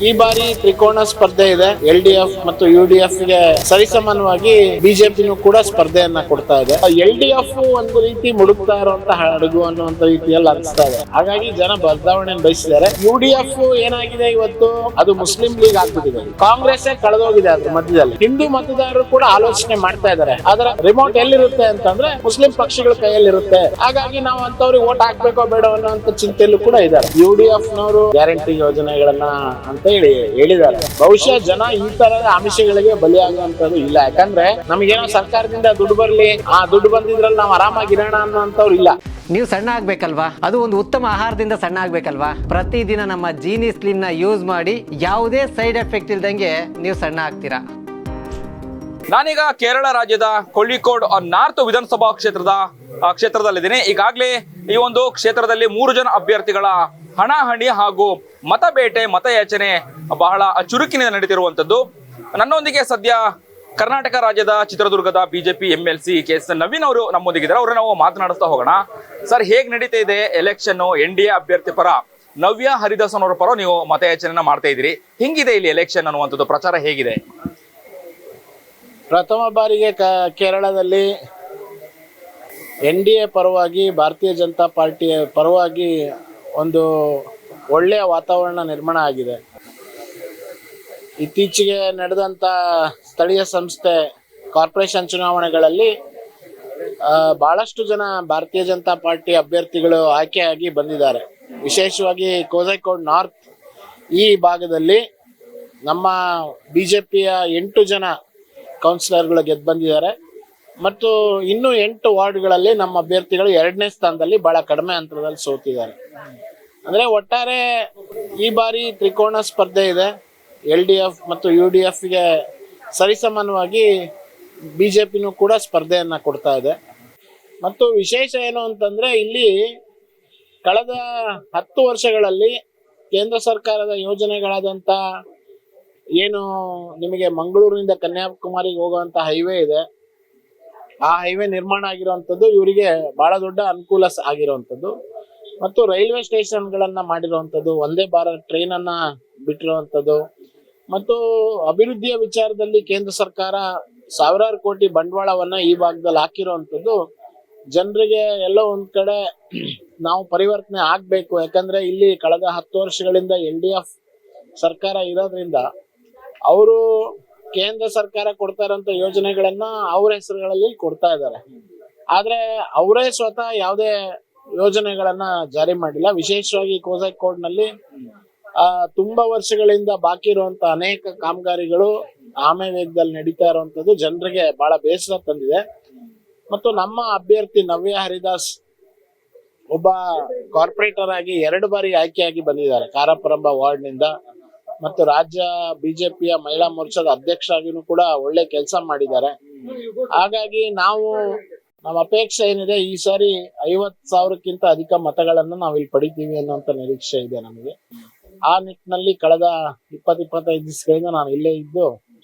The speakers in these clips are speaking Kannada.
ಈ ಬಾರಿ ತ್ರಿಕೋಣ ಸ್ಪರ್ಧೆ ಇದೆ. LDF ಮತ್ತು UDF ಗೆ ಸರಿಸಮಾನವಾಗಿ ಬಿಜೆಪಿನೂ ಕೂಡ ಸ್ಪರ್ಧೆಯನ್ನ ಕೊಡ್ತಾ ಇದೆ. LDF ಒಂದು ರೀತಿ ಮುಡುಕ್ತಾ ಇರುವಂತಹ ಹಡಗು ಅನ್ನುವಂತ ರೀತಿಯಲ್ಲಿ ಅನಿಸ್ತಾ ಇದೆ. ಹಾಗಾಗಿ ಜನ ಬದಲಾವಣೆ ಬಯಸಿದ್ದಾರೆ. UDF ಏನಾಗಿದೆ ಇವತ್ತು, ಅದು ಮುಸ್ಲಿಂ ಲೀಗ್ ಆಗ್ಬಿಟ್ಟಿದೆ. ಕಾಂಗ್ರೆಸ್ ಕಳೆದೋಗಿದೆ ಅದ್ರ ಮಧ್ಯದಲ್ಲಿ. ಹಿಂದೂ ಮತದಾರರು ಕೂಡ ಆಲೋಚನೆ ಮಾಡ್ತಾ ಇದ್ದಾರೆ. ಅದರ ರಿಮೋಟ್ ಎಲ್ಲಿರುತ್ತೆ ಅಂತಂದ್ರೆ ಮುಸ್ಲಿಂ ಪಕ್ಷಗಳ ಕೈಯಲ್ಲಿರುತ್ತೆ. ಹಾಗಾಗಿ ನಾವು ಅಂತವ್ರಿಗೆ ವೋಟ್ ಹಾಕ್ಬೇಕೋ ಬೇಡ ಅನ್ನೋ ಚಿಂತೆಯಲ್ಲೂ ಕೂಡ ಇದ್ದಾರೆ. UDF ನವರು ಗ್ಯಾರಂಟಿ ಯೋಜನೆಗಳನ್ನ ಅಂತ ಹೇಳಿದ್ದಾರೆ. ಬಹುಶಃ ಜನ ಈ ತರದ ಆಮಿಷಗಳಿಗೆ ಬಲಿಯಾಗುವಂತದ್ದು ಇಲ್ಲ. ಯಾಕಂದ್ರೆ ನಮಗೇನೋ ಸರ್ಕಾರದಿಂದ ದುಡ್ಡು ಬರ್ಲಿ, ಆ ದುಡ್ಡು ಬಂದಿದ್ರಲ್ಲಿ ನಾವು ಆರಾಮಾಗಿರೋಣ ಅನ್ನೋಂಥವ್ರು ಇಲ್ಲ. ನೀವು ಸಣ್ಣ ಆಗ್ಬೇಕಲ್ವಾ? ಅದು ಒಂದು ಉತ್ತಮ ಆಹಾರದಿಂದ ಸಣ್ಣ ಆಗ್ಬೇಕಲ್ವಾ? ಪ್ರತಿದಿನ ನಮ್ಮ ಜೀನಿ ಸ್ಲಿಮ್ ನ ಯೂಸ್ ಮಾಡಿ ಯಾವುದೇ ಸೈಡ್ ಎಫೆಕ್ಟ್ ಇಲ್ದಂಗೆ ನೀವು ಸಣ್ಣ ಆಗ್ತೀರಾ. ನಾನೀಗ ಕೇರಳ ರಾಜ್ಯದ ಕೊಳ್ಳಿಕೋಡ್ ನಾರ್ತ್ ವಿಧಾನಸಭಾ ಕ್ಷೇತ್ರದಲ್ಲಿದ್ದೀನಿ. ಈಗಾಗಲೇ ಈ ಒಂದು ಕ್ಷೇತ್ರದಲ್ಲಿ 3 ಜನ ಅಭ್ಯರ್ಥಿಗಳ ಹಣಾಹಣಿ ಹಾಗೂ ಮತಬೇಟೆ, ಮತಯಾಚನೆ ಬಹಳ ಚುರುಕಿನಿಂದ ನಡೀತಿರುವಂತದ್ದು. ನನ್ನೊಂದಿಗೆ ಸದ್ಯ ಕರ್ನಾಟಕ ರಾಜ್ಯದ ಚಿತ್ರದುರ್ಗದ ಬಿಜೆಪಿ MLC KS ನವೀನ್ ಅವರು ನಮ್ಮೊಂದಿಗಿದ್ದಾರೆ. ಅವ್ರನ್ನ ನಾವು ಮಾತನಾಡಿಸ್ತಾ ಹೋಗೋಣ. ಸರ್, ಹೇಗ್ ನಡೀತಾ ಇದೆ ಎಲೆಕ್ಷನ್? NDA ಅಭ್ಯರ್ಥಿ ಪರ ನವ್ಯ ಹರಿದಾಸನ್ ಅವರ ಪರ ನೀವು ಮತಯಾಚನೆ ಮಾಡ್ತಾ ಇದ್ದೀರಿ. ಹೆಂಗಿದೆ ಇಲ್ಲಿ ಎಲೆಕ್ಷನ್ ಅನ್ನುವಂಥದ್ದು? ಪ್ರಚಾರ ಹೇಗಿದೆ? ಪ್ರಥಮ ಬಾರಿಗೆ ಕೇರಳದಲ್ಲಿ NDA ಪರವಾಗಿ, ಭಾರತೀಯ ಜನತಾ ಪಾರ್ಟಿಯ ಪರವಾಗಿ ಒಂದು ಒಳ್ಳೆಯ ವಾತಾವರಣ ನಿರ್ಮಾಣ ಆಗಿದೆ. ಇತ್ತೀಚೆಗೆ ನಡೆದಂಥ ಸ್ಥಳೀಯ ಸಂಸ್ಥೆ ಕಾರ್ಪೊರೇಷನ್ ಚುನಾವಣೆಗಳಲ್ಲಿ ಬಹಳಷ್ಟು ಜನ ಭಾರತೀಯ ಜನತಾ ಪಾರ್ಟಿ ಅಭ್ಯರ್ಥಿಗಳು ಆಯ್ಕೆಯಾಗಿ ಬಂದಿದ್ದಾರೆ. ವಿಶೇಷವಾಗಿ ಕೋಝಿಕೋಡ್ ನಾರ್ತ್ ಈ ಭಾಗದಲ್ಲಿ ನಮ್ಮ ಬಿಜೆಪಿಯ 8 ಜನ ಕೌನ್ಸಿಲರ್ಗಳು ಗೆದ್ದು ಬಂದಿದ್ದಾರೆ. ಮತ್ತು ಇನ್ನೂ 8 ವಾರ್ಡ್ಗಳಲ್ಲಿ ನಮ್ಮ ಅಭ್ಯರ್ಥಿಗಳು 2ನೇ ಸ್ಥಾನದಲ್ಲಿ ಬಹಳ ಕಡಿಮೆ ಅಂತರದಲ್ಲಿ ಸೋತಿದ್ದಾರೆ. ಅಂದ್ರೆ ಒಟ್ಟಾರೆ ಈ ಬಾರಿ ತ್ರಿಕೋಣ ಸ್ಪರ್ಧೆ ಇದೆ. LDF ಮತ್ತು UDF ಗೆ ಸರಿಸಮಾನವಾಗಿ ಬಿಜೆಪಿನೂ ಕೂಡ ಸ್ಪರ್ಧೆಯನ್ನ ಕೊಡ್ತಾ ಇದೆ. ಮತ್ತು ವಿಶೇಷ ಏನು ಅಂತಂದ್ರೆ, ಇಲ್ಲಿ ಕಳೆದ 10 ವರ್ಷಗಳಲ್ಲಿ ಕೇಂದ್ರ ಸರ್ಕಾರದ ಯೋಜನೆಗಳಾದಂಥ ಏನು ನಿಮಗೆ ಮಂಗಳೂರಿನಿಂದ ಕನ್ಯಾಕುಮಾರಿಗೆ ಹೋಗುವಂತ ಹೈವೇ ಇದೆ, ಆ ಹೈವೇ ನಿರ್ಮಾಣ ಆಗಿರುವಂಥದ್ದು ಇವರಿಗೆ ಬಹಳ ದೊಡ್ಡ ಅನುಕೂಲ ಆಗಿರುವಂಥದ್ದು. ಮತ್ತು ರೈಲ್ವೆ ಸ್ಟೇಷನ್ಗಳನ್ನ ಮಾಡಿರುವಂಥದ್ದು, ಒಂದೇ ಭಾರತ್ ಟ್ರೈನ್ ಅನ್ನ ಬಿಟ್ಟಿರುವಂಥದ್ದು, ಮತ್ತು ಅಭಿವೃದ್ಧಿಯ ವಿಚಾರದಲ್ಲಿ ಕೇಂದ್ರ ಸರ್ಕಾರ ಸಾವಿರಾರು ಕೋಟಿ ಬಂಡವಾಳವನ್ನ ಈ ಭಾಗದಲ್ಲಿ ಹಾಕಿರುವಂಥದ್ದು ಜನರಿಗೆ ಎಲ್ಲೋ ಒಂದ್ ಕಡೆ ನಾವು ಪರಿವರ್ತನೆ ಆಗ್ಬೇಕು. ಯಾಕಂದ್ರೆ ಇಲ್ಲಿ ಕಳೆದ 10 ವರ್ಷಗಳಿಂದ LDF ಸರ್ಕಾರ ಇರೋದ್ರಿಂದ ಅವರು ಕೇಂದ್ರ ಸರ್ಕಾರ ಕೊಡ್ತಾ ಇರೋಂಥ ಯೋಜನೆಗಳನ್ನ ಅವ್ರ ಹೆಸರುಗಳಲ್ಲಿ ಕೊಡ್ತಾ ಇದ್ದಾರೆ. ಆದ್ರೆ ಅವರೇ ಸ್ವತಃ ಯಾವುದೇ ಯೋಜನೆಗಳನ್ನ ಜಾರಿ ಮಾಡಿಲ್ಲ. ವಿಶೇಷವಾಗಿ ಕೋಝಿಕೋಡ್ ನಲ್ಲಿ ತುಂಬಾ ವರ್ಷಗಳಿಂದ ಬಾಕಿ ಇರುವಂತ ಅನೇಕ ಕಾಮಗಾರಿಗಳು ಆಮೆ ವೇಗದಲ್ಲಿ ನಡೀತಾ ಇರುವಂತದ್ದು ಜನರಿಗೆ ಬಹಳ ಬೇಸರ ತಂದಿದೆ. ಮತ್ತು ನಮ್ಮ ಅಭ್ಯರ್ಥಿ ನವ್ಯ ಹರಿದಾಸ್ ಒಬ್ಬ ಕಾರ್ಪೊರೇಟರ್ ಆಗಿ 2 ಬಾರಿ ಆಯ್ಕೆಯಾಗಿ ಬಂದಿದ್ದಾರೆ ಕಾರಾಪುರಂಬ ವಾರ್ಡ್ ನಿಂದ. ಮತ್ತು ರಾಜ್ಯ ಬಿಜೆಪಿಯ ಮಹಿಳಾ ಮೋರ್ಚಾದ ಅಧ್ಯಕ್ಷರಾಗಿನೂ ಕೂಡ ಒಳ್ಳೆ ಕೆಲಸ ಮಾಡಿದ್ದಾರೆ. ಹಾಗಾಗಿ ನಮ್ಮ ಅಪೇಕ್ಷೆ ಏನಿದೆ, ಈ ಸಾರಿ 50,000ಕ್ಕಿಂತ ಅಧಿಕ ಮತಗಳನ್ನು ನಾವು ಇಲ್ಲಿ ಪಡಿತೀವಿ ಅನ್ನುವಂತ ನಿರೀಕ್ಷೆ ಇದೆ ನಮಗೆ. ಆ ನಿಟ್ಟಿನಲ್ಲಿ ಕಳೆದ 20-25 ದಿವಸಗಳಿಂದ ನಾನು ಇಲ್ಲೇ ಇದ್ದು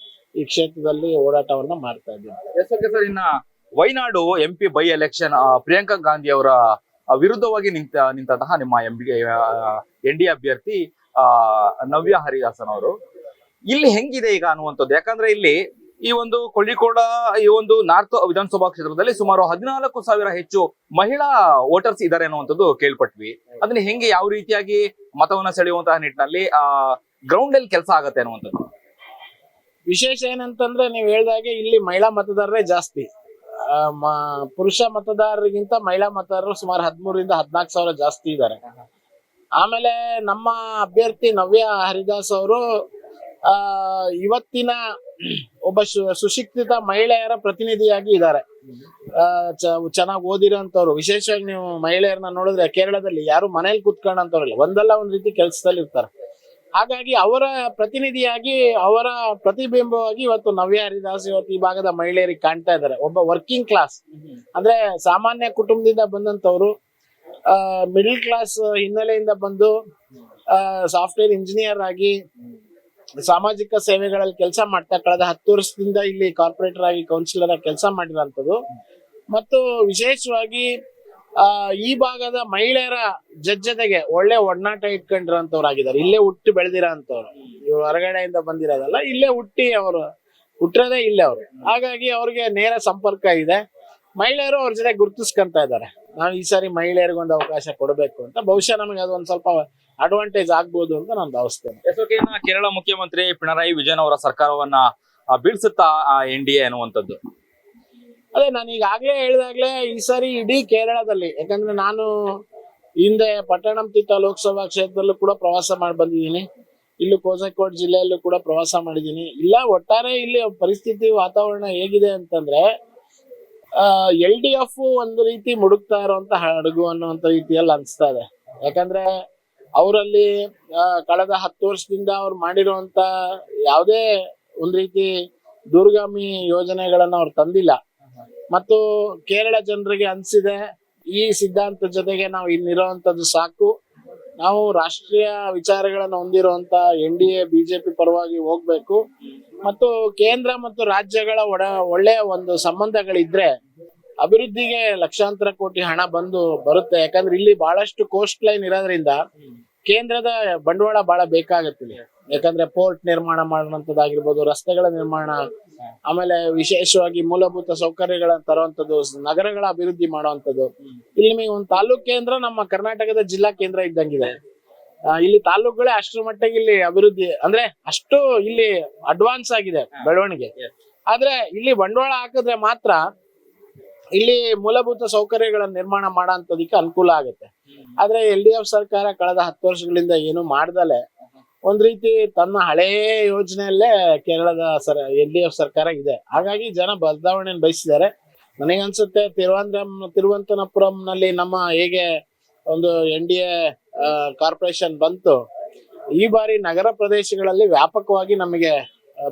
ಈ ಕ್ಷೇತ್ರದಲ್ಲಿ ಓಡಾಟವನ್ನ ಮಾಡ್ತಾ ಇದ್ದೀನಿ. ಇನ್ನ Wayanad MP by election Priyanka Gandhi ಅವರ ವಿರುದ್ಧವಾಗಿ ನಿಂತಹ ನಿಮ್ಮ NDA ಅಭ್ಯರ್ಥಿ ನವ್ಯ ಹರಿದಾಸನ್ ಅವರು ಇಲ್ಲಿ ಹೆಂಗಿದೆ ಈಗ ಅನ್ನುವಂಥದ್ದು? ಯಾಕಂದ್ರೆ ಇಲ್ಲಿ ಈ ಒಂದು ಕೊಳ್ಳಿಕೋಡ ಈ ಒಂದು ನಾರ್ತ್ ವಿಧಾನಸಭಾ ಕ್ಷೇತ್ರದಲ್ಲಿ ಸುಮಾರು 14,000 ಹೆಚ್ಚು ಮಹಿಳಾ ವೋಟರ್ಸ್ ಇದ್ದಾರೆ ಅನ್ನುವಂಥದ್ದು ಕೇಳ್ಪಟ್ವಿ. ಅದನ್ನ ಹೆಂಗೆ, ಯಾವ ರೀತಿಯಾಗಿ ಮತವನ್ನ ಸೆಳೆಯುವಂತಹ ನಿಟ್ಟಿನಲ್ಲಿ ಗ್ರೌಂಡ್ ಅಲ್ಲಿ ಕೆಲಸ ಆಗತ್ತೆ ಅನ್ನುವಂಥದ್ದು? ವಿಶೇಷ ಏನಂತಂದ್ರೆ, ನೀವು ಹೇಳ್ದಾಗೆ ಇಲ್ಲಿ ಮಹಿಳಾ ಮತದಾರರೇ ಜಾಸ್ತಿ. ಪುರುಷ ಮತದಾರರಿಗಿಂತ ಮಹಿಳಾ ಮತದಾರರು ಸುಮಾರು 13,000 ರಿಂದ 14,000 ಜಾಸ್ತಿ ಇದ್ದಾರೆ. ಆಮೇಲೆ ನಮ್ಮ ಅಭ್ಯರ್ಥಿ ನವ್ಯ ಹರಿದಾಸ್ ಅವರು ಇವತ್ತಿನ ಒಬ್ಬ ಸುಶಿಕ್ಷಿತ ಮಹಿಳೆಯರ ಪ್ರತಿನಿಧಿಯಾಗಿ ಇದ್ದಾರೆ. ಚೆನ್ನಾಗಿ ಓದಿರೋಂಥವ್ರು. ವಿಶೇಷವಾಗಿ ನೀವು ಮಹಿಳೆಯರನ್ನ ನೋಡಿದ್ರೆ ಕೇರಳದಲ್ಲಿ ಯಾರು ಮನೇಲಿ ಕುತ್ಕೊಂಡಂತವ್ರಿಲ್ಲ, ಒಂದಲ್ಲ ಒಂದ್ ರೀತಿ ಕೆಲಸದಲ್ಲಿ ಇರ್ತಾರೆ. ಹಾಗಾಗಿ ಅವರ ಪ್ರತಿನಿಧಿಯಾಗಿ, ಅವರ ಪ್ರತಿಬಿಂಬವಾಗಿ ಇವತ್ತು ನವ್ಯ ಹರಿದಾಸ್ ಇವತ್ತು ಈ ಭಾಗದ ಮಹಿಳೆಯರಿಗೆ ಕಾಣ್ತಾ ಇದ್ದಾರೆ. ಒಬ್ಬ ವರ್ಕಿಂಗ್ ಕ್ಲಾಸ್ ಅಂದ್ರೆ ಸಾಮಾನ್ಯ ಕುಟುಂಬದಿಂದ ಬಂದಂತವ್ರು, ಮಿಡಲ್ ಕ್ಲಾಸ್ ಹಿನ್ನೆಲೆಯಿಂದ ಬಂದು ಸಾಫ್ಟ್ವೇರ್ ಇಂಜಿನಿಯರ್ ಆಗಿ ಸಾಮಾಜಿಕ ಸೇವೆಗಳಲ್ಲಿ ಕೆಲಸ ಮಾಡ್ತಾ ಕಳೆದ 10 ವರ್ಷದಿಂದ ಇಲ್ಲಿ ಕಾರ್ಪೊರೇಟರ್ ಆಗಿ ಕೌನ್ಸಿಲರ್ ಆಗಿ ಕೆಲಸ ಮಾಡಿರೋಂಥದ್ದು. ಮತ್ತು ವಿಶೇಷವಾಗಿ ಈ ಭಾಗದ ಮಹಿಳೆಯರ ಜೊತೆಗೆ ಒಳ್ಳೆ ಒಡನಾಟ ಇಟ್ಕೊಂಡಿರೋಂಥವ್ರಾಗಿದ್ದಾರೆ. ಇಲ್ಲೇ ಹುಟ್ಟಿ ಬೆಳೆದಿರೋ ಅಂತವ್ರು, ಇವ್ರು ಹೊರಗಡೆಯಿಂದ ಬಂದಿರೋದಲ್ಲ, ಇಲ್ಲೇ ಹುಟ್ಟಿ ಅವರು ಹುಟ್ಟಿರೋದೇ ಇಲ್ಲೇ ಅವರು. ಹಾಗಾಗಿ ಅವ್ರಿಗೆ ನೇರ ಸಂಪರ್ಕ ಇದೆ. ಮಹಿಳೆಯರು ಅವ್ರ ಜೊತೆ ಗುರುತಿಸ್ಕೊಂತ ಇದ್ದಾರೆ. ನಾವು ಈ ಸಾರಿ ಮಹಿಳೆಯರಿಗೊಂದು ಅವಕಾಶ ಕೊಡಬೇಕು ಅಂತ. ಬಹುಶಃ ನಮಗೆ ಅದೊಂದ್ ಸ್ವಲ್ಪ ಅಡ್ವಾಂಟೇಜ್ ಆಗ್ಬೋದು ಅಂತ ನಾನು ಭಾವಿಸ್ತೇನೆ. ಕೇರಳ ಮುಖ್ಯಮಂತ್ರಿ ಪಿಣರಾಯಿ ವಿಜಯನ್ ಅವರ ಸರ್ಕಾರವನ್ನ ಬೀಳ್ಸುತ್ತಾ NDA ಅನ್ನುವಂಥದ್ದು. ಅದೇ ನಾನು ಈಗಾಗ್ಲೇ ಹೇಳಿದಾಗ್ಲೇ ಈ ಸಾರಿ ಇಡೀ ಕೇರಳದಲ್ಲಿ, ಯಾಕಂದ್ರೆ ನಾನು ಹಿಂದೆ ಪಟ್ಟಣಂತಿಟ್ಟ ಲೋಕಸಭಾ ಕ್ಷೇತ್ರದಲ್ಲೂ ಕೂಡ ಪ್ರವಾಸ ಮಾಡಿ ಬಂದಿದ್ದೀನಿ. ಇಲ್ಲೂ ಕೋಝಿಕೋಡ್ ಜಿಲ್ಲೆಯಲ್ಲೂ ಕೂಡ ಪ್ರವಾಸ ಮಾಡಿದ್ದೀನಿ. ಇಲ್ಲ ಒಟ್ಟಾರೆ ಇಲ್ಲಿ ಪರಿಸ್ಥಿತಿ ವಾತಾವರಣ ಹೇಗಿದೆ ಅಂತಂದ್ರೆ LDF ಒಂದು ರೀತಿ ಮುಡುಕ್ತಾ ಇರುವಂತ ಹಡಗು ಅನ್ನುವಂತ ರೀತಿಯಲ್ಲಿ ಅನ್ಸ್ತಾ ಇದೆ. ಯಾಕಂದ್ರೆ ಅವರಲ್ಲಿ ಕಳೆದ 10 ವರ್ಷದಿಂದ ಅವ್ರು ಮಾಡಿರುವಂತ ಯಾವುದೇ ಒಂದ್ ರೀತಿ ದೂರಗಾಮಿ ಯೋಜನೆಗಳನ್ನ ಅವ್ರು ತಂದಿಲ್ಲ. ಮತ್ತು ಕೇರಳ ಜನರಿಗೆ ಅನ್ಸಿದೆ ಈ ಸಿದ್ಧಾಂತದ ಜೊತೆಗೆ ನಾವು ಇನ್ನಿರೋವಂಥದ್ದು ಸಾಕು, ನಾವು ರಾಷ್ಟ್ರೀಯ ವಿಚಾರಗಳನ್ನು ಹೊಂದಿರುವಂತ NDA BJP ಪರವಾಗಿ ಹೋಗ್ಬೇಕು, ಮತ್ತು ಕೇಂದ್ರ ಮತ್ತು ರಾಜ್ಯಗಳ ಒಳ್ಳೆಯ ಒಂದು ಸಂಬಂಧಗಳಿದ್ರೆ ಅಭಿವೃದ್ಧಿಗೆ ಲಕ್ಷಾಂತರ ಕೋಟಿ ಹಣ ಬರುತ್ತೆ. ಯಾಕಂದ್ರೆ ಇಲ್ಲಿ ಬಹಳಷ್ಟು ಕೋಸ್ಟ್ ಲೈನ್ ಇರೋದ್ರಿಂದ ಕೇಂದ್ರದ ಬಂಡವಾಳ ಬಹಳ ಬೇಕಾಗತ್ತಿಲ್ಲ. ಯಾಕಂದ್ರೆ ಪೋರ್ಟ್ ನಿರ್ಮಾಣ ಮಾಡುವಂತದ್ದಾಗಿರ್ಬೋದು, ರಸ್ತೆಗಳ ನಿರ್ಮಾಣ, ಆಮೇಲೆ ವಿಶೇಷವಾಗಿ ಮೂಲಭೂತ ಸೌಕರ್ಯಗಳನ್ನ ತರುವಂತದ್ದು, ನಗರಗಳ ಅಭಿವೃದ್ಧಿ ಮಾಡುವಂತದ್ದು. ಇಲ್ಲಿ ನಿಮಗೆ ಒಂದು ತಾಲೂಕ್ ಕೇಂದ್ರ ನಮ್ಮ ಕರ್ನಾಟಕದ ಜಿಲ್ಲಾ ಕೇಂದ್ರ ಇದ್ದಂಗಿದೆ. ಇಲ್ಲಿ ತಾಲೂಕುಗಳೇ ಅಷ್ಟರ ಮಟ್ಟಿಗೆ ಇಲ್ಲಿ ಅಭಿವೃದ್ಧಿ ಅಂದ್ರೆ ಅಷ್ಟು ಇಲ್ಲಿ ಅಡ್ವಾನ್ಸ್ ಆಗಿದೆ ಬೆಳವಣಿಗೆ. ಆದ್ರೆ ಇಲ್ಲಿ ಬಂಡವಾಳ ಹಾಕಿದ್ರೆ ಮಾತ್ರ ಇಲ್ಲಿ ಮೂಲಭೂತ ಸೌಕರ್ಯಗಳನ್ನ ನಿರ್ಮಾಣ ಮಾಡೋಂಥದಕ್ಕೆ ಅನುಕೂಲ ಆಗುತ್ತೆ. ಆದ್ರೆ LDF ಸರ್ಕಾರ ಕಳೆದ 10 ವರ್ಷಗಳಿಂದ ಏನು ಮಾಡ್ದಲೆ ಒಂದ್ ರೀತಿ ತನ್ನ ಹಳೇ ಯೋಜನೆಯಲ್ಲೇ ಕೇರಳದ LDF ಸರ್ಕಾರ ಇದೆ. ಹಾಗಾಗಿ ಜನ ಬದಲಾವಣೆಯನ್ನು ಬಯಸಿದ್ದಾರೆ. ನನಗನ್ಸುತ್ತೆ ತಿರುವನಂತಪುರಂನಲ್ಲಿ ನಮ್ಮ ಹೇಗೆ ಒಂದು NDA ಕಾರ್ಪೊರೇಷನ್ ಬಂತು, ಈ ಬಾರಿ ನಗರ ಪ್ರದೇಶಗಳಲ್ಲಿ ವ್ಯಾಪಕವಾಗಿ ನಮಗೆ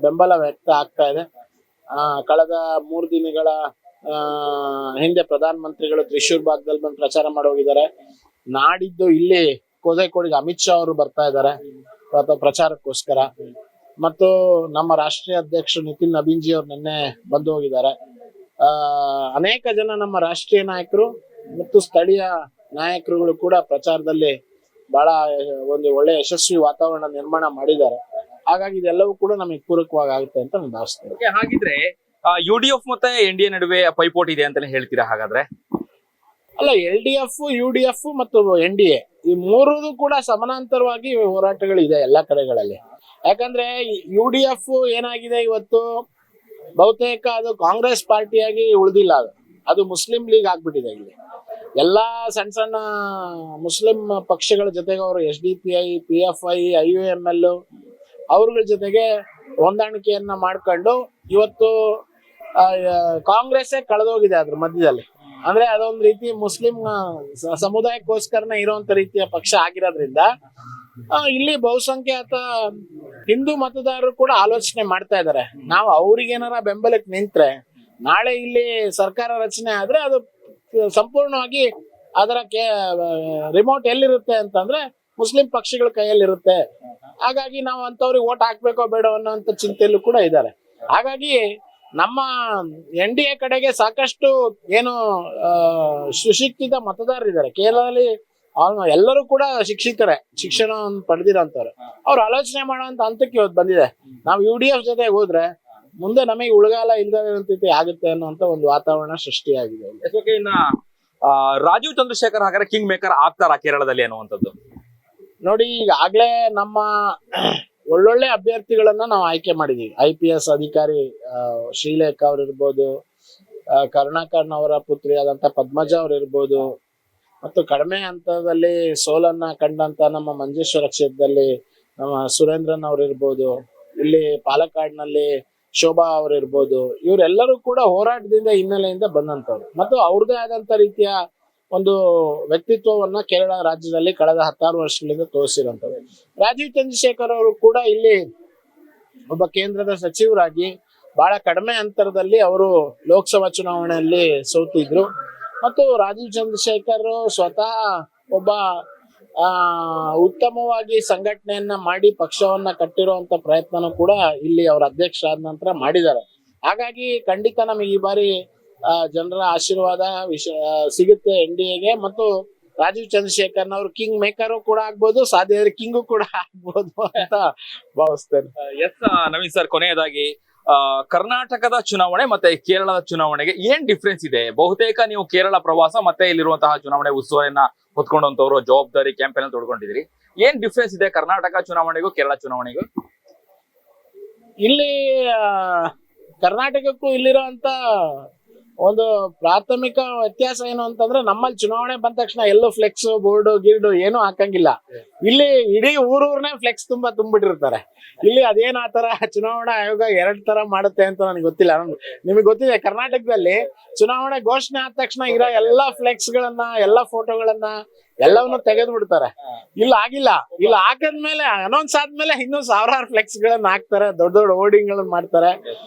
ಬೆಂಬಲ ವ್ಯಕ್ತ ಆಗ್ತಾ ಇದೆ. ಕಳೆದ 3 ದಿನಗಳ ಹಿಂದೆ ಪ್ರಧಾನ ಮಂತ್ರಿಗಳು ತ್ರಿಶೂರ್ ಭಾಗದಲ್ಲಿ ಬಂದು ಪ್ರಚಾರ ಮಾಡಿ ಹೋಗಿದ್ದಾರೆ. ನಾಡಿದ್ದು ಇಲ್ಲಿ ಕೋಝಿಕೋಡ್ಗೆ ಅಮಿತ್ ಶಾ ಅವರು ಬರ್ತಾ ಇದ್ದಾರೆ ಪ್ರಚಾರಕ್ಕೋಸ್ಕರ. ಮತ್ತು ನಮ್ಮ ರಾಷ್ಟ್ರೀಯ ಅಧ್ಯಕ್ಷರು ನಿತಿನ್ ನಬೀನ್ಜಿ ಅವರು ನಿನ್ನೆ ಬಂದು ಹೋಗಿದ್ದಾರೆ. ಅನೇಕ ಜನ ನಮ್ಮ ರಾಷ್ಟ್ರೀಯ ನಾಯಕರು ಮತ್ತು ಸ್ಥಳೀಯ ನಾಯಕರುಗಳು ಕೂಡ ಪ್ರಚಾರದಲ್ಲಿ ಬಹಳ ಒಂದು ಒಳ್ಳೆ ಯಶಸ್ವಿ ವಾತಾವರಣ ನಿರ್ಮಾಣ ಮಾಡಿದ್ದಾರೆ. ಹಾಗಾಗಿ ಇದೆಲ್ಲವೂ ಕೂಡ ನಮಗೆ ಪೂರಕವಾಗಿ ಆಗುತ್ತೆ ಅಂತ ನಾನು ಭಾವಿಸ್ತೇನೆ. ಹಾಗಿದ್ರೆ UDF ಮತ್ತೆ NDA ನಡುವೆ ಪೈಪೋಟಿ ಇದೆ ಅಂತಾನೆ ಹೇಳ್ತೀರಾ ಹಾಗಾದ್ರೆ? ಅಲ್ಲ, LDF, UDF ಮತ್ತು NDA ಈ ಮೂರದು ಕೂಡ ಸಮಾನಾಂತರವಾಗಿ ಹೋರಾಟಗಳಿದೆ ಎಲ್ಲಾ ಕಡೆಗಳಲ್ಲಿ. ಯಾಕಂದ್ರೆ UDF ಏನಾಗಿದೆ ಇವತ್ತು ಬಹುತೇಕ ಅದು ಕಾಂಗ್ರೆಸ್ ಪಾರ್ಟಿಯಾಗಿ ಉಳಿದಿಲ್ಲ, ಅದು ಮುಸ್ಲಿಂ ಲೀಗ್ ಆಗ್ಬಿಟ್ಟಿದೆ. ಇಲ್ಲಿ ಎಲ್ಲಾ ಸಣ್ಣ ಸಣ್ಣ ಮುಸ್ಲಿಂ ಪಕ್ಷಗಳ ಜೊತೆಗೆ ಅವರು SDPI, PFI, IUML ಅವ್ರಗಳ ಜೊತೆಗೆ ಹೊಂದಾಣಿಕೆಯನ್ನ ಮಾಡ್ಕೊಂಡು ಇವತ್ತು ಕಾಂಗ್ರೆಸ್ ಕಳೆದೋಗಿದೆ ಅದ್ರ ಮಧ್ಯದಲ್ಲಿ. ಅಂದ್ರೆ ಅದೊಂದ್ ರೀತಿ ಮುಸ್ಲಿಂ ಸಮುದಾಯಕ್ಕೋಸ್ಕರನೇ ಇರುವಂತ ರೀತಿಯ ಪಕ್ಷ ಆಗಿರೋದ್ರಿಂದ ಇಲ್ಲಿ ಬಹುಸಂಖ್ಯಾತ ಹಿಂದೂ ಮತದಾರರು ಕೂಡ ಆಲೋಚನೆ ಮಾಡ್ತಾ ಇದ್ದಾರೆ, ನಾವು ಅವ್ರಿಗೇನಾರ ಬೆಂಬಲಕ್ಕೆ ನಿಂತ್ರೆ ನಾಳೆ ಇಲ್ಲಿ ಸರ್ಕಾರ ರಚನೆ ಆದ್ರೆ ಅದು ಸಂಪೂರ್ಣವಾಗಿ ಅದರ ರಿಮೋಟ್ ಎಲ್ಲಿರುತ್ತೆ ಅಂತಂದ್ರೆ ಮುಸ್ಲಿಂ ಪಕ್ಷಗಳ ಕೈಯಲ್ಲಿರುತ್ತೆ. ಹಾಗಾಗಿ ನಾವು ಅಂತವ್ರಿಗೆ ಓಟ್ ಹಾಕ್ಬೇಕೋ ಬೇಡ ಅನ್ನೋಂಥ ಚಿಂತೆಯಲ್ಲೂ ಕೂಡ ಇದ್ದಾರೆ. ಹಾಗಾಗಿ ನಮ್ಮ NDA ಕಡೆಗೆ ಸಾಕಷ್ಟು ಏನು ಸುಶಿಕ್ಷಿತ ಮತದಾರರಿದ್ದಾರೆ ಕೇರಳದಲ್ಲಿ. ಎಲ್ಲರೂ ಕೂಡ ಶಿಕ್ಷಣವನ್ನು ಪಡೆದಿರೋಂಥವ್ರು. ಅವ್ರು ಆಲೋಚನೆ ಮಾಡುವಂತ ಹಂತಕ್ಕೆ ಇವತ್ತು ಬಂದಿದೆ. ನಾವು UDF ಜೊತೆಗೆ ಹೋದ್ರೆ ಮುಂದೆ ನಮಗೆ ಉಳಗಾಲ ಇಲ್ಲದಂತೆ ಆಗುತ್ತೆ ಅನ್ನುವಂತ ಒಂದು ವಾತಾವರಣ ಸೃಷ್ಟಿಯಾಗಿದೆ. ಇನ್ನ ರಾಜೀವ್ ಚಂದ್ರಶೇಖರ್ ಹಾಗಾದ್ರೆ ಕಿಂಗ್ ಮೇಕರ್ ಆಗ್ತಾರಾ ಕೇರಳದಲ್ಲಿ ಅನ್ನುವಂಥದ್ದು? ನೋಡಿ, ಈಗಾಗ್ಲೇ ನಮ್ಮ ಒಳ್ಳೊಳ್ಳೆ ಅಭ್ಯರ್ಥಿಗಳನ್ನ ನಾವು ಆಯ್ಕೆ ಮಾಡಿದೀವಿ. IPS ಅಧಿಕಾರಿ ಶ್ರೀಲೇಖ ಅವ್ರು ಇರ್ಬೋದು, ಕರುಣಾಕರ್ಣ ಅವರ ಪುತ್ರಿಯಾದಂತ ಪದ್ಮಜ ಅವ್ರು ಇರ್ಬೋದು, ಮತ್ತು ಕಡಿಮೆ ಹಂತದಲ್ಲಿ ಸೋಲನ್ನ ಕಂಡಂತ ನಮ್ಮ ಮಂಜೇಶ್ವರ ಕ್ಷೇತ್ರದಲ್ಲಿ ನಮ್ಮ ಸುರೇಂದ್ರನ್ ಅವ್ರು ಇರ್ಬೋದು, ಇಲ್ಲಿ ಪಾಲಕ್ಕಾಡ್ನಲ್ಲಿ ಶೋಭಾ ಅವ್ರು ಇರ್ಬೋದು. ಇವರೆಲ್ಲರೂ ಕೂಡ ಹೋರಾಟದಿಂದ ಹಿನ್ನೆಲೆಯಿಂದ ಬಂದಂತವ್ರು ಮತ್ತು ಅವ್ರದೇ ಆದಂತ ರೀತಿಯ ಒಂದು ವ್ಯಕ್ತಿತ್ವವನ್ನ ಕೇರಳ ರಾಜ್ಯದಲ್ಲಿ ಕಳೆದ 16 ವರ್ಷಗಳಿಂದ ತೋರಿಸಿರುವಂತದ್ದು. ರಾಜೀವ್ ಚಂದ್ರಶೇಖರ್ ಅವರು ಕೂಡ ಇಲ್ಲಿ ಒಬ್ಬ ಕೇಂದ್ರದ ಸಚಿವರಾಗಿ ಬಹಳ ಕಡಿಮೆ ಅಂತರದಲ್ಲಿ ಅವರು ಲೋಕಸಭಾ ಚುನಾವಣೆಯಲ್ಲಿ ಸೋತಿದ್ರು. ಮತ್ತು ರಾಜೀವ್ ಚಂದ್ರಶೇಖರ್ ಸ್ವತಃ ಒಬ್ಬ ಉತ್ತಮವಾಗಿ ಸಂಘಟನೆಯನ್ನ ಮಾಡಿ ಪಕ್ಷವನ್ನ ಕಟ್ಟಿರುವಂತ ಪ್ರಯತ್ನನೂ ಕೂಡ ಇಲ್ಲಿ ಅವರ ಅಧ್ಯಕ್ಷರಾದ ನಂತರ ಮಾಡಿದ್ದಾರೆ. ಹಾಗಾಗಿ ಖಂಡಿತ ನಮಗೆ ಈ ಬಾರಿ ಜನರ ಆಶೀರ್ವಾದ ಸಿಗುತ್ತೆ NDAಗೆ. ಮತ್ತು ರಾಜೀವ್ ಚಂದ್ರಶೇಖರ್ ಅವರು ಕಿಂಗ್ ಮೇಕರ್ ಕೂಡ ಆಗ್ಬೋದು, ಸಾಧ್ಯ ಇದ್ರೆ ಕಿಂಗು ಕೂಡ ಆಗ್ಬೋದು ಅಂತ ಭಾವಿಸ್ತೇನೆ. ಎಸ್ ನವೀನ್ ಸರ್, ಕೊನೆಯದಾಗಿ ಕರ್ನಾಟಕದ ಚುನಾವಣೆ ಮತ್ತೆ ಕೇರಳದ ಚುನಾವಣೆಗೆ ಏನ್ ಡಿಫ್ರೆನ್ಸ್ ಇದೆ? ಬಹುತೇಕ ನೀವು ಕೇರಳ ಪ್ರವಾಸ ಮತ್ತೆ ಇಲ್ಲಿರುವಂತಹ ಚುನಾವಣೆ ಉಸ್ತುವಾರಿಯನ್ನ ಹೊತ್ಕೊಂಡಂತವ್ರು, ಜವಾಬ್ದಾರಿ ಕ್ಯಾಂಪೇನ್ ಅಲ್ಲಿ ತೊಡ್ಕೊಂಡಿದ್ದೀರಿ. ಏನ್ ಡಿಫ್ರೆನ್ಸ್ ಇದೆ ಕರ್ನಾಟಕ ಚುನಾವಣೆಗೂ ಕೇರಳ ಚುನಾವಣೆಗೂ? ಇಲ್ಲಿ ಕರ್ನಾಟಕಕ್ಕೂ ಇಲ್ಲಿರುವಂತ ಒಂದು ಪ್ರಾಥಮಿಕ ವ್ಯತ್ಯಾಸ ಏನು ಅಂತಂದ್ರೆ, ನಮ್ಮಲ್ಲಿ ಚುನಾವಣೆ ಬಂದ ತಕ್ಷಣ ಎಲ್ಲೂ ಫ್ಲೆಕ್ಸ್ ಬೋರ್ಡು ಗಿರ್ಡು ಏನು ಹಾಕಂಗಿಲ್ಲ. ಇಲ್ಲಿ ಇಡೀ ಊರೂರ್ನೇ ಫ್ಲೆಕ್ಸ್ ತುಂಬಿಟ್ಟಿರ್ತಾರೆ. ಇಲ್ಲಿ ಅದೇನ್ ಆತರ ಚುನಾವಣಾ ಆಯೋಗ 2 ತರ ಮಾಡುತ್ತೆ ಅಂತ ನನಗೆ ಗೊತ್ತಿಲ್ಲ. ನಿಮಗೆ ಗೊತ್ತಿದೆ, ಕರ್ನಾಟಕದಲ್ಲಿ ಚುನಾವಣೆ ಘೋಷಣೆ ಆದ ತಕ್ಷಣ ಇರೋ ಎಲ್ಲಾ ಫ್ಲೆಕ್ಸ್ ಗಳನ್ನ, ಎಲ್ಲಾ ಫೋಟೋಗಳನ್ನ ಎಲ್ಲವನ್ನೂ ತೆಗೆದು ಬಿಡ್ತಾರೆ. ಇಲ್ಲ ಆಗಿಲ್ಲ. ಇಲ್ಲ ಹಾಕದ್ಮೇಲೆ ಅನೌನ್ಸ್ ಆದ್ಮೇಲೆ ಇನ್ನೂ ಸಾವಿರಾರು ಫ್ಲೆಕ್ಸ್ ಗಳನ್ನ ಹಾಕ್ತಾರೆ, ದೊಡ್ಡ ದೊಡ್ಡ ಹೋರ್ಡಿಂಗ್ ಗಳನ್ನ ಮಾಡ್ತಾರೆ.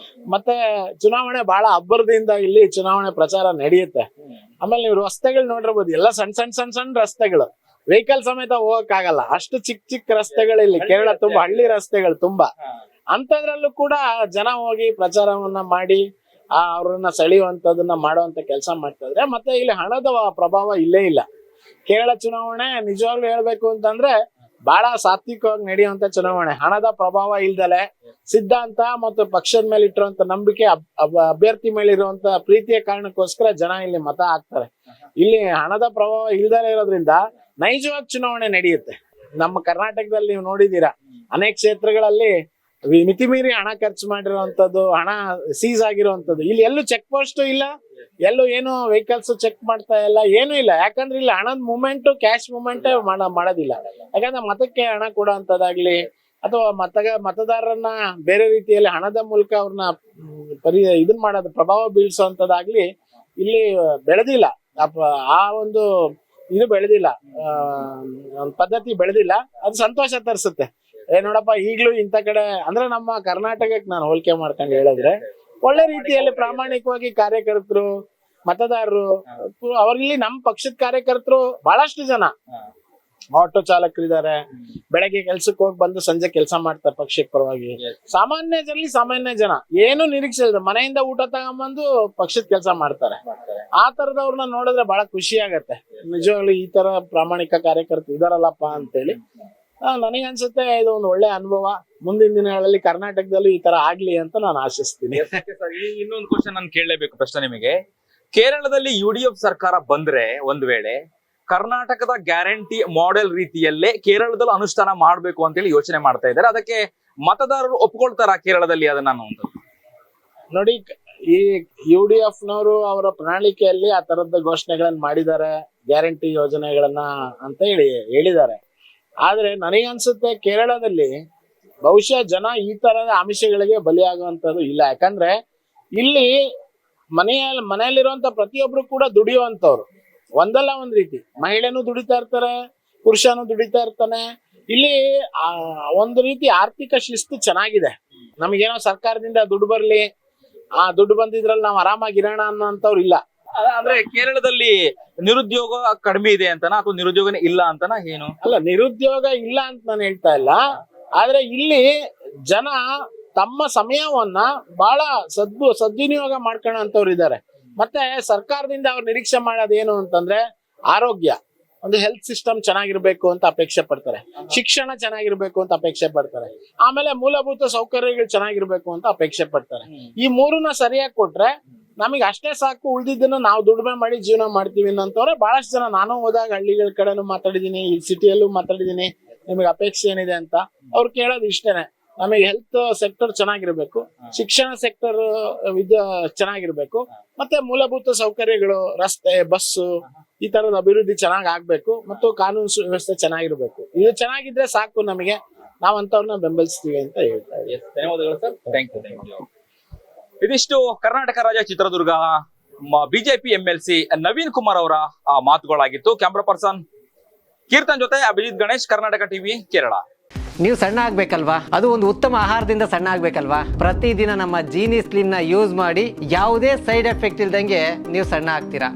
ಮತ್ತೆ ಚುನಾವಣೆ ಬಹಳ ಅಬ್ಬರದಿಂದ ಇಲ್ಲಿ ಚುನಾವಣೆ ಪ್ರಚಾರ ನಡೆಯುತ್ತೆ. ಆಮೇಲೆ ನೀವು ರಸ್ತೆಗಳು ನೋಡಿರ್ಬೋದು, ಎಲ್ಲ ಸಣ್ಣ ರಸ್ತೆಗಳು, ವೆಹಿಕಲ್ ಸಮೇತ ಹೋಗಕ್ ಆಗಲ್ಲ, ಅಷ್ಟು ಚಿಕ್ಕ ರಸ್ತೆಗಳು ಇಲ್ಲಿ. ಕೇರಳ ತುಂಬಾ ಹಳ್ಳಿ ರಸ್ತೆಗಳು ತುಂಬಾ. ಅಂತದ್ರಲ್ಲೂ ಕೂಡ ಜನ ಹೋಗಿ ಪ್ರಚಾರವನ್ನ ಮಾಡಿ ಅವ್ರನ್ನ ಸೆಳೆಯುವಂತದನ್ನ ಮಾಡುವಂತ ಕೆಲಸ ಮಾಡ್ತಾ ಇದ್ರೆ. ಮತ್ತೆ ಇಲ್ಲಿ ಹಣದ ಪ್ರಭಾವ ಇಲ್ಲೇ ಇಲ್ಲ. ಕೇರಳ ಚುನಾವಣೆ ನಿಜವಾಗ್ಲೂ ಹೇಳ್ಬೇಕು ಅಂತಂದ್ರೆ ಬಹಳ ಸಾತ್ವಿಕವಾಗಿ ನಡೆಯುವಂತ ಚುನಾವಣೆ. ಹಣದ ಪ್ರಭಾವ ಇಲ್ದಲೆ ಸಿದ್ಧಾಂತ ಮತ್ತು ಪಕ್ಷದ ಮೇಲೆ ಇಟ್ಟಿರುವಂತ ನಂಬಿಕೆ, ಅಭ್ಯರ್ಥಿ ಮೇಲೆ ಇರುವಂತ ಪ್ರೀತಿಯ ಕಾರಣಕ್ಕೋಸ್ಕರ ಜನ ಇಲ್ಲಿ ಮತ ಹಾಕ್ತಾರೆ. ಇಲ್ಲಿ ಹಣದ ಪ್ರಭಾವ ಇಲ್ದಲೆ ಇರೋದ್ರಿಂದ ನೈಜವಾಗಿ ಚುನಾವಣೆ ನಡೆಯುತ್ತೆ. ನಮ್ಮ ಕರ್ನಾಟಕದಲ್ಲಿ ನೀವು ನೋಡಿದೀರಾ, ಅನೇಕ ಕ್ಷೇತ್ರಗಳಲ್ಲಿ ಮಿತಿಮೀರಿ ಹಣ ಖರ್ಚು ಮಾಡಿರುವಂತದ್ದು, ಹಣ ಸೀಸ್ ಆಗಿರುವಂತದ್ದು. ಇಲ್ಲಿ ಎಲ್ಲೂ ಚೆಕ್ ಪೋಸ್ಟ್ ಇಲ್ಲ, ಎಲ್ಲೂ ಏನು ವೆಹಿಕಲ್ಸ್ ಚೆಕ್ ಮಾಡ್ತಾ ಇಲ್ಲ, ಏನೂ ಇಲ್ಲ. ಯಾಕಂದ್ರೆ ಇಲ್ಲಿ ಹಣದ ಮೂವ್ಮೆಂಟ್, ಕ್ಯಾಶ್ ಮೂವ್ಮೆಂಟ್ ಮಾಡೋದಿಲ್ಲ. ಯಾಕಂದ್ರೆ ಮತಕ್ಕೆ ಹಣ ಕೊಡುವಂತದ್ದಾಗ್ಲಿ ಅಥವಾ ಮತದಾರರನ್ನ ಬೇರೆ ರೀತಿಯಲ್ಲಿ ಹಣದ ಮೂಲಕ ಅವ್ರನ್ನ ಇದನ್ ಮಾಡೋದು, ಪ್ರಭಾವ ಬೀಳ್ಸೋಂಥದ್ದಾಗ್ಲಿ ಇಲ್ಲಿ ಬೆಳೆದಿಲ್ಲ. ಆ ಒಂದು ಇದು ಬೆಳೆದಿಲ್ಲ, ಒಂದು ಪದ್ಧತಿ ಬೆಳೆದಿಲ್ಲ. ಅದು ಸಂತೋಷ ತರಿಸುತ್ತೆ. ನೋಡಪ್ಪ, ಈಗ್ಲೂ ಇಂಥ ಕಡೆ ಅಂದ್ರೆ ನಮ್ಮ ಕರ್ನಾಟಕಕ್ಕೆ ನಾನು ಹೋಲಿಕೆ ಮಾಡ್ಕೊಂಡು ಹೇಳಿದ್ರೆ, ಒಳ್ಳೆ ರೀತಿಯಲ್ಲಿ ಪ್ರಾಮಾಣಿಕವಾಗಿ ಕಾರ್ಯಕರ್ತರು, ಮತದಾರರು, ಅವ್ರಲ್ಲಿ ನಮ್ಮ ಪಕ್ಷದ ಕಾರ್ಯಕರ್ತರು ಬಹಳಷ್ಟು ಜನ, ಆಟೋ ಚಾಲಕರಿದ್ದಾರೆ, ಬೆಳಗ್ಗೆ ಕೆಲ್ಸಕ್ಕೆ ಹೋಗಿ ಬಂದು ಸಂಜೆ ಕೆಲಸ ಮಾಡ್ತಾರೆ ಪಕ್ಷದ ಪರವಾಗಿ. ಸಾಮಾನ್ಯ ಜನ ಏನು ನಿರೀಕ್ಷೆ ಇಲ್ಲ, ಮನೆಯಿಂದ ಊಟ ತಗೊಂಬಂದು ಪಕ್ಷದ ಕೆಲಸ ಮಾಡ್ತಾರೆ. ಆ ತರದವ್ರನ್ನ ನೋಡಿದ್ರೆ ಬಹಳ ಖುಷಿ ಆಗತ್ತೆ. ನಿಜವಾಗ್ಲೂ ಈ ತರ ಪ್ರಾಮಾಣಿಕ ಕಾರ್ಯಕರ್ತರು ಇದಾರಲ್ಲಪ್ಪ ಅಂತೇಳಿ ನನಗೆ ಅನ್ಸುತ್ತೆ. ಇದು ಒಂದು ಒಳ್ಳೆ ಅನುಭವ. ಮುಂದಿನ ದಿನಗಳಲ್ಲಿ ಕರ್ನಾಟಕದಲ್ಲೂ ಈ ತರ ಆಗ್ಲಿ ಅಂತ ನಾನು ಆಶಿಸ್ತೀನಿ. ಇನ್ನೊಂದು ಕ್ವಶನ್ ನಾನು ಕೇಳಲೇಬೇಕು ಪ್ರಶ್ನೆ ನಿಮಗೆ. ಕೇರಳದಲ್ಲಿ UDF ಸರ್ಕಾರ ಬಂದ್ರೆ ಒಂದ್ ವೇಳೆ ಕರ್ನಾಟಕದ ಗ್ಯಾರಂಟಿ ಮಾಡೆಲ್ ರೀತಿಯಲ್ಲೇ ಕೇರಳದಲ್ಲಿ ಅನುಷ್ಠಾನ ಮಾಡ್ಬೇಕು ಅಂತೇಳಿ ಯೋಚನೆ ಮಾಡ್ತಾ ಇದ್ದಾರೆ. ಅದಕ್ಕೆ ಮತದಾರರು ಒಪ್ಕೊಳ್ತಾರ ಕೇರಳದಲ್ಲಿ ಅದನ್ನ? ನೋಡಿ, ಈ UDF ನವರು ಅವರ ಪ್ರಣಾಳಿಕೆಯಲ್ಲಿ ಆ ತರದ ಘೋಷಣೆಗಳನ್ನ ಮಾಡಿದ್ದಾರೆ, ಗ್ಯಾರಂಟಿ ಯೋಜನೆಗಳನ್ನ ಅಂತ ಹೇಳಿದ್ದಾರೆ. ಆದ್ರೆ ನನಗನ್ಸುತ್ತೆ ಕೇರಳದಲ್ಲಿ ಬಹುಶಃ ಜನ ಈ ತರದ ಆಮಿಷಗಳಿಗೆ ಬಲಿಯಾಗುವಂತದ್ದು ಇಲ್ಲ. ಯಾಕಂದ್ರೆ ಇಲ್ಲಿ ಮನೆಯಲ್ಲಿರುವಂತ ಪ್ರತಿಯೊಬ್ರು ಕೂಡ ದುಡಿಯುವಂತವ್ರು. ಒಂದಲ್ಲ ಒಂದ್ ರೀತಿ ಮಹಿಳೆನೂ ದುಡಿತಾ ಇರ್ತಾರೆ, ಪುರುಷನೂ ದುಡಿತಾ ಇರ್ತಾನೆ. ಇಲ್ಲಿ ಒಂದು ರೀತಿ ಆರ್ಥಿಕ ಶಿಸ್ತು ಚೆನ್ನಾಗಿದೆ. ನಮಗೇನೋ ಸರ್ಕಾರದಿಂದ ದುಡ್ಡು ಬರ್ಲಿ, ಆ ದುಡ್ಡು ಬಂದಿದ್ರಲ್ಲಿ ನಾವು ಆರಾಮಾಗಿರೋಣ ಅನ್ನೋಂಥವ್ರು ಇಲ್ಲ. ಅಂದ್ರೆ ಕೇರಳದಲ್ಲಿ ನಿರುದ್ಯೋಗ ಕಡಿಮೆ ಇದೆ ಅಂತನಾ ಅಥವಾ ನಿರುದ್ಯೋಗನೇ ಇಲ್ಲ ಅಂತನಾ? ಏನು ಅಲ್ಲ, ನಿರುದ್ಯೋಗ ಇಲ್ಲ ಅಂತ ನಾನು ಹೇಳ್ತಾ ಇಲ್ಲ. ಆದ್ರೆ ಇಲ್ಲಿ ಜನ ತಮ್ಮ ಸಮಯವನ್ನ ಬಹಳ ಸದ್ವಿನಿಯೋಗ ಮಾಡ್ಕೊಳ್ಳೋಂಥವ್ರು ಇದ್ದಾರೆ. ಮತ್ತೆ ಸರ್ಕಾರದಿಂದ ಅವ್ರು ನಿರೀಕ್ಷೆ ಮಾಡೋದೇನು ಅಂತಂದ್ರೆ ಆರೋಗ್ಯ, ಒಂದು ಹೆಲ್ತ್ ಸಿಸ್ಟಮ್ ಚೆನ್ನಾಗಿರ್ಬೇಕು ಅಂತ ಅಪೇಕ್ಷೆ ಪಡ್ತಾರೆ, ಶಿಕ್ಷಣ ಚೆನ್ನಾಗಿರ್ಬೇಕು ಅಂತ ಅಪೇಕ್ಷೆ ಪಡ್ತಾರೆ, ಆಮೇಲೆ ಮೂಲಭೂತ ಸೌಕರ್ಯಗಳು ಚೆನ್ನಾಗಿರ್ಬೇಕು ಅಂತ ಅಪೇಕ್ಷೆ ಪಡ್ತಾರೆ. ಈ ಮೂರನ್ನ ಸರಿಯಾಗಿ ಕೊಟ್ರೆ ನಮಗೆ ಅಷ್ಟೇ ಸಾಕು, ಉಳ್ದಿದ್ದನ್ನ ನಾವು ದುಡಿಮೆ ಮಾಡಿ ಜೀವನ ಮಾಡ್ತೀವಿ ಅನ್ನೋಂಥವ್ರೆ ಬಹಳಷ್ಟು ಜನ. ನಾನು ಹೋದಾಗ ಹಳ್ಳಿಗಳ ಕಡೆನೂ ಮಾತಾಡಿದೀನಿ, ಈ ಸಿಟಿಯಲ್ಲೂ ಮಾತಾಡಿದೀನಿ. ನಿಮಗೆ ಅಪೇಕ್ಷೆ ಏನಿದೆ ಅಂತ ಅವ್ರು ಕೇಳೋದು ಇಷ್ಟೇನೆ, ನಮಗೆ ಹೆಲ್ತ್ ಸೆಕ್ಟರ್ ಚೆನ್ನಾಗಿರ್ಬೇಕು, ಶಿಕ್ಷಣ ಸೆಕ್ಟರ್ ಚೆನ್ನಾಗಿರ್ಬೇಕು, ಮತ್ತೆ ಮೂಲಭೂತ ಸೌಕರ್ಯಗಳು, ರಸ್ತೆ, ಬಸ್ಸು, ಈ ತರದ ಅಭಿವೃದ್ಧಿ ಚೆನ್ನಾಗಿ ಆಗ್ಬೇಕು, ಮತ್ತು ಕಾನೂನು ವ್ಯವಸ್ಥೆ ಚೆನ್ನಾಗಿರ್ಬೇಕು. ಇದು ಚೆನ್ನಾಗಿದ್ರೆ ಸಾಕು ನಮಗೆ, ನಾವಂತವ್ರನ್ನ ಬೆಂಬಲಿಸ್ತೀವಿ ಅಂತ ಹೇಳ್ತಾ ಇದ್ದೀವಿ. ಧನ್ಯವಾದಗಳು ಸರ್. Thank you. ಇದಿಷ್ಟು ಕರ್ನಾಟಕ ರಾಜ್ಯ ಚಿತ್ರದುರ್ಗ ಬಿಜೆಪಿ MLC ನವೀನ್ ಕುಮಾರ್ ಅವರ ಮಾತುಗಳಾಗಿತ್ತು. ಕ್ಯಾಮ್ರಾ ಪರ್ಸನ್ ಕೀರ್ತನ್ ಜೊತೆ ಅಭಿಜಿತ್ ಗಣೇಶ್, ಕರ್ನಾಟಕ ಟಿವಿ, ಕೇರಳ. ನೀವು ಸಣ್ಣ ಆಗ್ಬೇಕಲ್ವಾ? ಅದು ಒಂದು ಉತ್ತಮ ಆಹಾರದಿಂದ ಸಣ್ಣ ಆಗ್ಬೇಕಲ್ವಾ? ಪ್ರತಿದಿನ ನಮ್ಮ ಜೀನಿ ಸ್ಲಿಮ್ನ ಯೂಸ್ ಮಾಡಿ ಯಾವುದೇ ಸೈಡ್ ಎಫೆಕ್ಟ್ ಇಲ್ದಂಗೆ ನೀವು ಸಣ್ಣ ಆಗ್ತೀರಾ.